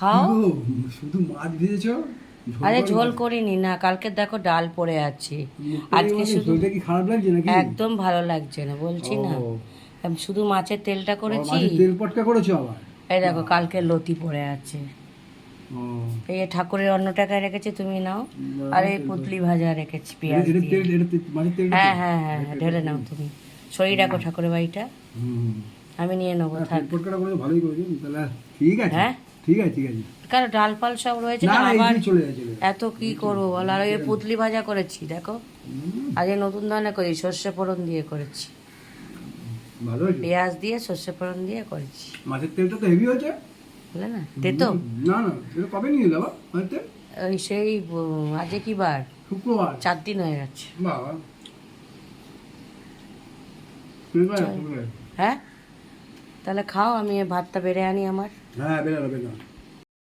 খাও। শুধু মাছ ভেজেছো? আরে ঝোল করিনি না, কালকে দেখো ডাল পড়ে আছে। আজকে শুধু ঝোলটা কি খারাপ লাগছে নাকি? একদম ভালো লাগছে না, বলছি না। আমি শুধু মাছের তেলটা করেছি। মাছের তেল পটকা করেছো আবার? এই দেখো কালকে লতি পড়ে আছে। ও, এই ঠাকুরের অন্য টাকায় রেখেছি, তুমি নাও। আর এই পুতলি ভাজা রেখেছি পেঁয়াজ এটা দিয়ে। মাছের তেলটা হ্যাঁ হ্যাঁ হ্যাঁ হ্যাঁ, ঢেলে নাও তুমি। সরিয়ে রাখো ঠাকুরের বাড়িটা, হুম, আমি নিয়ে নেবো। তেল থাক। পটকাটা করে ভালোই করেছো তাহলে। ঠিক আছে, হ্যাঁ, ঠিক আছে, ঠিক আছে। কারণ ডাল ফাল সব রয়েছে না না, না, আবার এই চলে যায়, চলে যায়। এত কি করবো বলো। আর এই পুতলি ভাজা করেছি দেখো, আজকে নতুন ধরনের করি, সর্ষে ফোড়ন দিয়ে করেছি। ভালো হয়েছে। পেঁয়াজ দিয়ে সর্ষে ফোড়ন দিয়ে করেছি, মাছের তেলটা তো হেভি হয়েছে। বুঝলে না? তেতো। না না, এটা কবে নিয়ে এলে আবার মাছের তেল? ওই সেই আজকে কি বার, শুক্রবার। 4 দিন হয়ে গেছে। বাবা, ঠিক আছে, চল। ঠিক আছে। হ্যাঁ, তাহলে খাও, আমি ভাতটা বেড়ে আনি আমার। হ্যাঁ, বেরোলো বেরোলো।